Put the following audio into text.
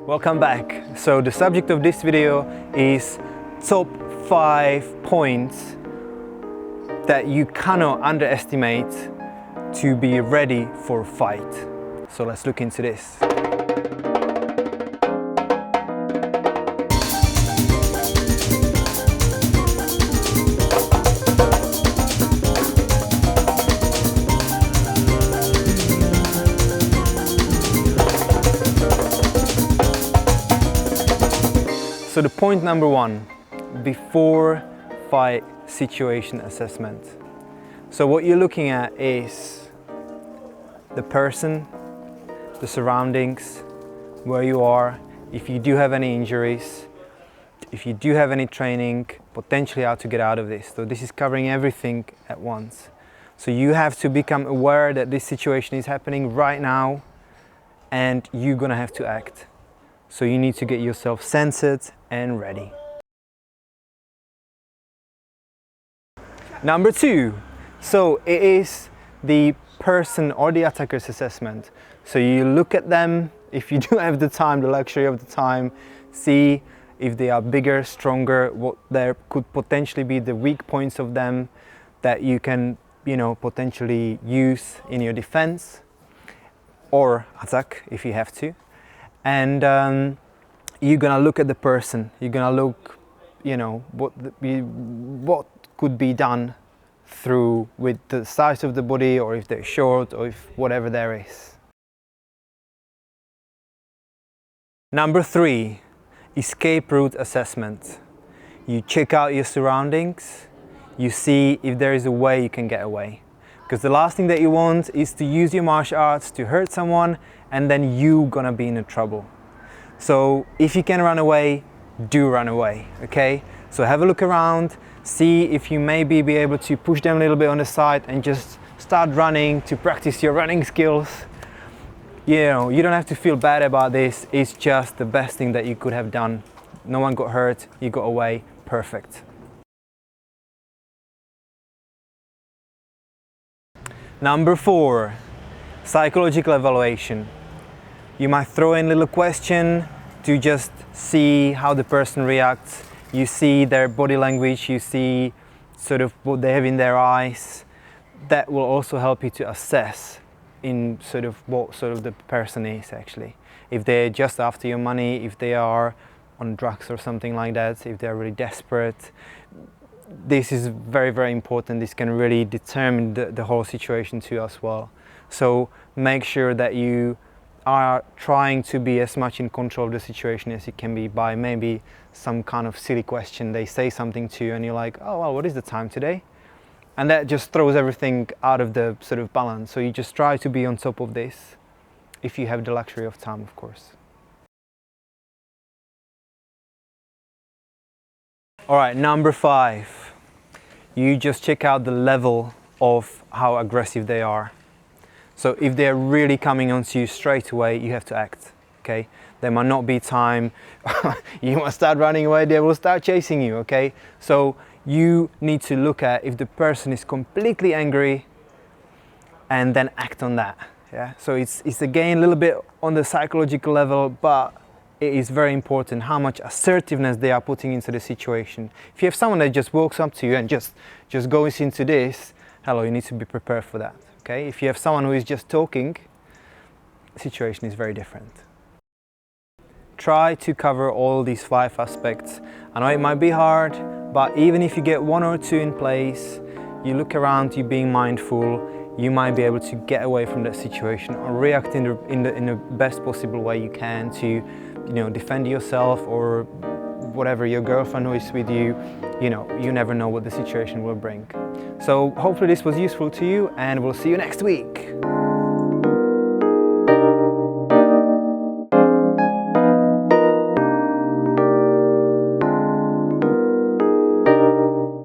Welcome back. So the subject of this video is top 5 points that you cannot underestimate to be ready for a fight. So let's look into this. So the point number 1, before fight situation assessment. So what you're looking at is the person, the surroundings, where you are, if you do have any injuries, if you do have any training, potentially how to get out of this. So this is covering everything at once. So you have to become aware that this situation is happening right now and you're gonna have to act. So you need to get yourself centered and ready. Number 2, so it is the person or the attacker's assessment. So you look at them, if you do have the time, the luxury of the time, see if they are bigger, stronger, what there could potentially be the weak points of them that you can, potentially use in your defense or attack if you have to. And you're gonna look at the person. You're gonna look, what could be done through with the size of the body, or if they're short, or if whatever there is. Number 3, escape route assessment. You check out your surroundings. You see if there is a way you can get away. Because the last thing that you want is to use your martial arts to hurt someone and then you're gonna be in trouble. So if you can run away, do run away, okay? So have a look around, see if you maybe be able to push them a little bit on the side and just start running to practice your running skills. You don't have to feel bad about this, it's just the best thing that you could have done. No one got hurt, you got away, perfect. Number 4, psychological evaluation. You might throw in a little question to just see how the person reacts. You see their body language, you see sort of what they have in their eyes. That will also help you to assess in sort of what sort of the person is actually. If they're just after your money, if they are on drugs or something like that, if they're really desperate. This is very, very important. This can really determine the whole situation too as well. So make sure that you are trying to be as much in control of the situation as you can be by maybe some kind of silly question. They say something to you and you're like, oh well, what is the time today? And that just throws everything out of the sort of balance. So you just try to be on top of this if you have the luxury of time, of course. All right, number 5, you just check out the level of how aggressive they are. So if they're really coming onto you straight away, you have to act, okay? There might not be time, you must start running away, they will start chasing you, okay? So you need to look at if the person is completely angry and then act on that, yeah? So it's again a little bit on the psychological level, but it is very important how much assertiveness they are putting into the situation. If you have someone that just walks up to you and just goes into this, hello, you need to be prepared for that. Okay? If you have someone who is just talking, the situation is very different. Try to cover all these 5 aspects. I know it might be hard, but even if you get 1 or 2 in place, you look around, you being mindful, you might be able to get away from that situation or react in the best possible way you can to, defend yourself or whatever, your girlfriend who is with you, you never know what the situation will bring. So hopefully this was useful to you and we'll see you next week.